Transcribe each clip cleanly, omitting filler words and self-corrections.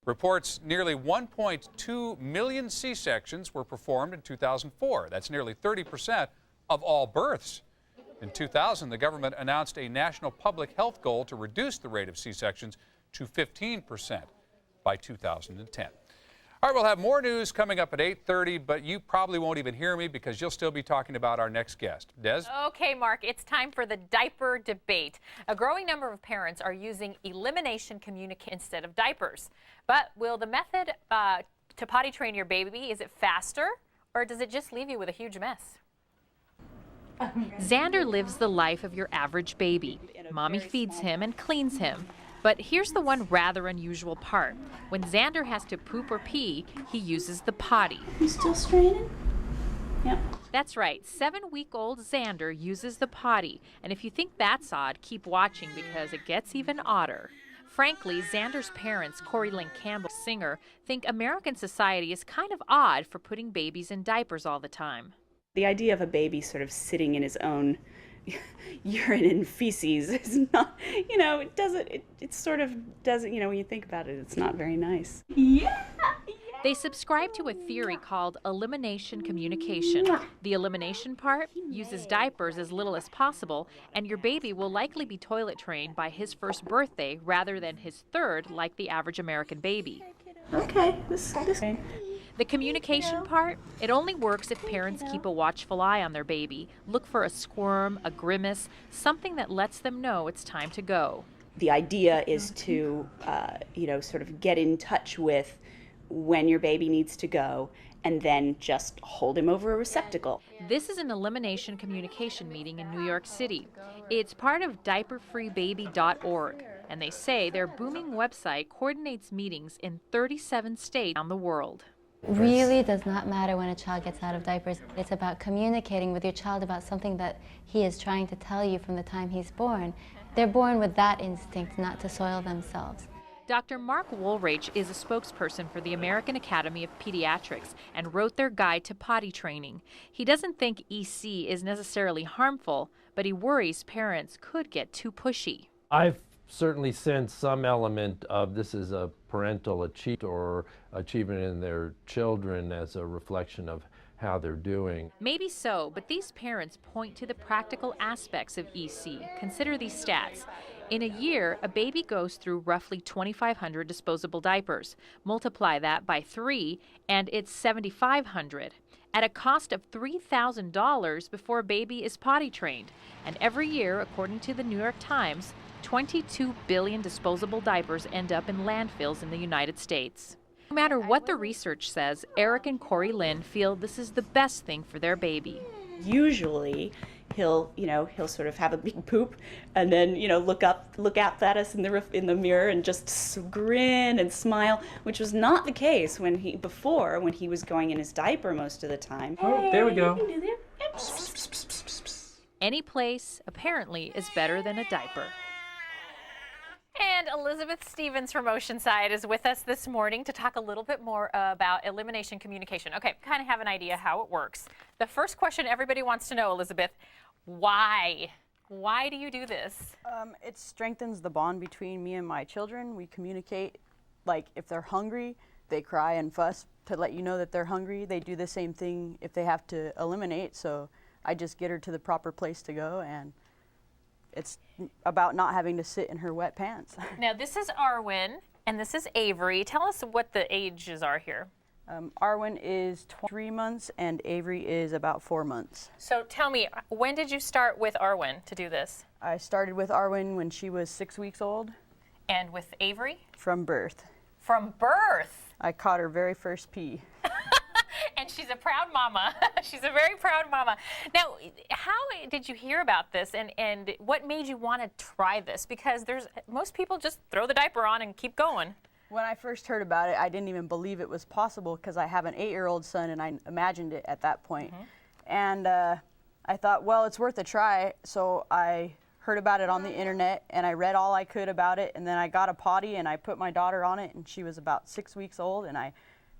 Reports nearly 1.2 million C-sections were performed in 2004. That's nearly 30% of all births. In 2000, the government announced a national public health goal to reduce the rate of C-sections to 15% by 2010. All right, we'll have more news coming up at 8:30, but you probably won't even hear me because you'll still be talking about our next guest. Des? Okay, Mark, it's time for the diaper debate. A growing number of parents are using elimination communication instead of diapers. But will the method to potty train your baby, is it faster or does it just leave you with a huge mess? Xander lives the life of your average baby. Mommy feeds him and cleans him. But here's the one rather unusual part. When Xander has to poop or pee, he uses the potty. You still straining? Yep. That's right, 7-week-old Xander uses the potty. And if you think that's odd, keep watching because it gets even odder. Frankly, Xander's parents, Corey Lynn Campbell, singer, think American society is kind of odd for putting babies in diapers all the time. The idea of a baby sort of sitting in his own urine and feces is not, it sort of doesn't, when you think about it, it's not very nice. Yeah. They subscribe to a theory called elimination communication. The elimination part uses diapers as little as possible, and your baby will likely be toilet trained by his first birthday rather than his third, like the average American baby. Okay, this. The communication part, it only works if parents keep a watchful eye on their baby, look for a squirm, a grimace, something that lets them know it's time to go. The idea is to, sort of get in touch with when your baby needs to go and then just hold him over a receptacle. This is an elimination communication meeting in New York City. It's part of diaperfreebaby.org, and they say their booming website coordinates meetings in 37 states around the world. Really does not matter when a child gets out of diapers. It's about communicating with your child about something that he is trying to tell you from the time he's born. They're born with that instinct not to soil themselves. Dr. Mark Woolrich is a spokesperson for the American Academy of Pediatrics and wrote their guide to potty training. He doesn't think EC is necessarily harmful, but he worries parents could get too pushy. I've certainly sensed some element of this is a parental achievement or achievement in their children as a reflection of how they're doing. Maybe so, but these parents point to the practical aspects of EC. Consider these stats. In a year, a baby goes through roughly 2,500 disposable diapers. Multiply that by 3, and it's 7,500, at a cost of $3,000 before a baby is potty trained. And every year, according to the New York Times, 22 billion disposable diapers end up in landfills in the United States. No matter what the research says, Eric and Corey Lynn feel this is the best thing for their baby. Usually, he'll sort of have a big poop and then, look up at us in the mirror and just grin and smile, which was not the case when he was going in his diaper most of the time. Oh, there we go. Any place, apparently, is better than a diaper. And Elizabeth Stevens from Oceanside is with us this morning to talk a little bit more about elimination communication. Okay, kind of have an idea how it works. The first question everybody wants to know, Elizabeth, why? Why do you do this? It strengthens the bond between me and my children. We communicate, like if they're hungry, they cry and fuss to let you know that they're hungry. They do the same thing if they have to eliminate, so I just get her to the proper place to go, and it's about not having to sit in her wet pants. Now, this is Arwen, and this is Avery. Tell us what the ages are here. Arwen is 3 months, and Avery is about 4 months. So tell me, when did you start with Arwen to do this? I started with Arwen when she was 6 weeks old. And with Avery? From birth. From birth? I caught her very first pee. And she's a proud mama. She's a very proud mama. Now, how did you hear about this, and what made you want to try this? Because most people just throw the diaper on and keep going. When I first heard about it, I didn't even believe it was possible because I have an 8-year-old son, and I imagined it at that point. Mm-hmm. And I thought, well, it's worth a try. So I heard about it on the internet, and I read all I could about it, and then I got a potty, and I put my daughter on it, and she was about 6 weeks old, and I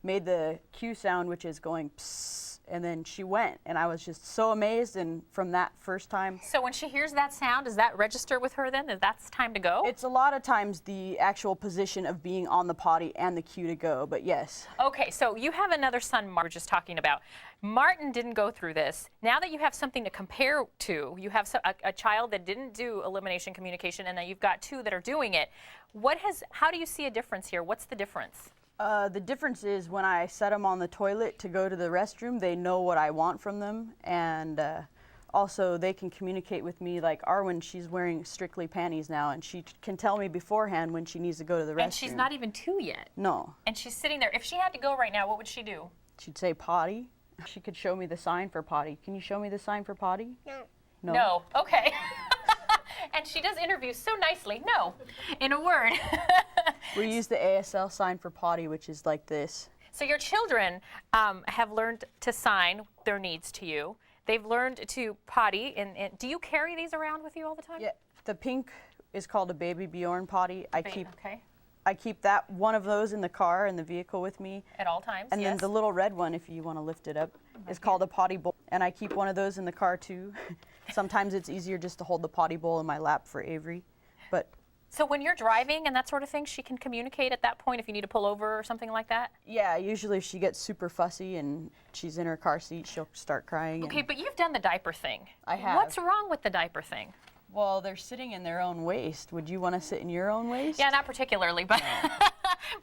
made the cue sound, which is going psst, and then she went, and I was just so amazed. And from that first time, So when she hears that sound, does that register with her then that that's time to go? it's a lot of times the actual position of being on the potty and the cue to go, but yes. Okay, so you have another son, Martin, we were just talking about. Martin didn't go through this. Now that you have something to compare to, you have a child that didn't do elimination communication, and then you've got two that are doing it. How do you see a difference here? What's the difference? The difference is when I set them on the toilet to go to the restroom, they know what I want from them, and also they can communicate with me. Like Arwen, she's wearing strictly panties now, and she can tell me beforehand when she needs to go to the restroom. And she's not even 2 yet. No. And she's sitting there. If she had to go right now, what would she do? She'd say potty. She could show me the sign for potty. Can you show me the sign for potty? No. No. Okay. And she does interviews so nicely. No, in a word. We use the ASL sign for potty, which is like this. So your children have learned to sign their needs to you. They've learned to potty. And do you carry these around with you all the time? Yeah. The pink is called a Baby Bjorn potty. Okay. I keep that one of those in the car in the vehicle with me. At all times. And yes. then the little red one, if you want to lift it up, is called a potty bowl. And I keep one of those in the car too. Sometimes it's easier just to hold the potty bowl in my lap for Avery. But So when you're driving and that sort of thing, she can communicate at that point if you need to pull over or something like that? yeah, usually if she gets super fussy and she's in her car seat, she'll start crying. Okay, but you've done the diaper thing. I have. What's wrong with the diaper thing? Well, they're sitting in their own waste. Would you want to sit in your own waste? Yeah, not particularly, but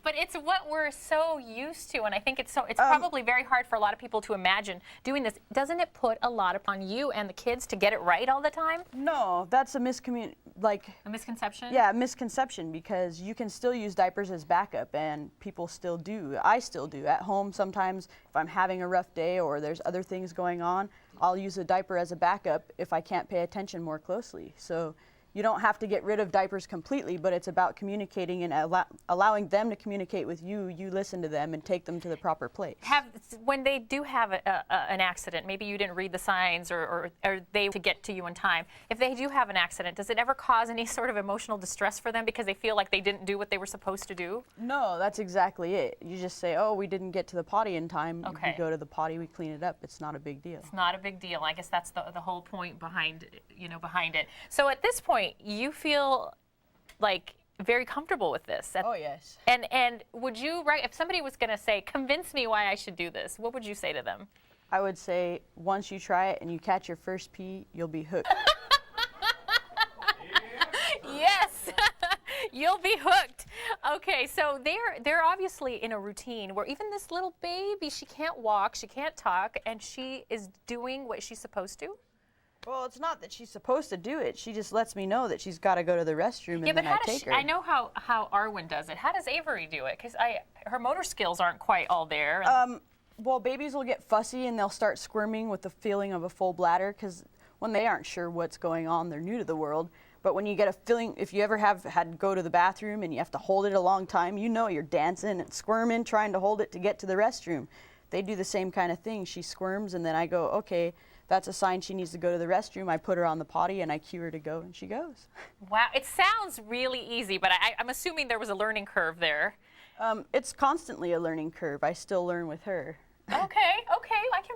but it's what we're so used to, and I think it's probably very hard for a lot of people to imagine doing this. Doesn't it put a lot upon you and the kids to get it right all the time? No, that's a A misconception? Yeah, a misconception, because you can still use diapers as backup, and people still do. I still do. At home sometimes, if I'm having a rough day or there's other things going on, I'll use a diaper as a backup if I can't pay attention more closely. So you don't have to get rid of diapers completely, but it's about communicating and allowing them to communicate with you. You listen to them and take them to the proper place. When they do have an accident, maybe you didn't read the signs or they to get to you in time. If they do have an accident, does it ever cause any sort of emotional distress for them because they feel like they didn't do what they were supposed to do? No, that's exactly it. You just say, oh, we didn't get to the potty in time. Okay. We go to the potty, we clean it up. It's not a big deal. It's not a big deal. I guess that's the whole point behind it. So at this point, you feel like very comfortable with this. Oh, yes. And would you, if somebody was going to say, convince me why I should do this, what would you say to them? I would say once you try it and you catch your first pee, you'll be hooked. Yes, you'll be hooked. Okay, so they're obviously in a routine where even this little baby, she can't walk, she can't talk, and she is doing what she's supposed to. Well, it's not that she's supposed to do it. She just lets me know that she's got to go to the restroom, and then I take her. I know how Arwen does it. How does Avery do it? Because her motor skills aren't quite all there. Well, babies will get fussy and they'll start squirming with the feeling of a full bladder, because when they aren't sure what's going on, they're new to the world. But when you get a feeling, if you ever have had to go to the bathroom and you have to hold it a long time, you know you're dancing and squirming, trying to hold it to get to the restroom. They do the same kind of thing. She squirms, and then I go, okay, that's a sign she needs to go to the restroom. I put her on the potty and I cue her to go, and she goes. Wow, it sounds really easy, but I'm assuming there was a learning curve there. It's constantly a learning curve. I still learn with her. Okay,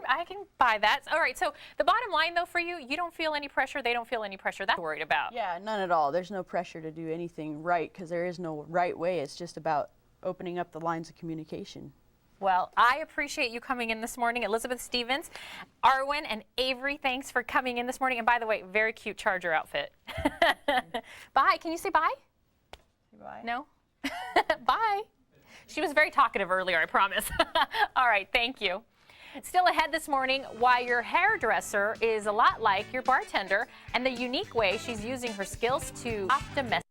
I can buy that. All right, so the bottom line though for you, you don't feel any pressure, they don't feel any pressure. That's what I'm worried about. Yeah, none at all. There's no pressure to do anything right, because there is no right way. It's just about opening up the lines of communication. Well, I appreciate you coming in this morning. Elizabeth Stevens, Arwen, and Avery, thanks for coming in this morning. And by the way, very cute Charger outfit. Bye. Can you say bye? Bye. No? Bye. She was very talkative earlier, I promise. All right, thank you. Still ahead this morning, why your hairdresser is a lot like your bartender and the unique way she's using her skills to optimize.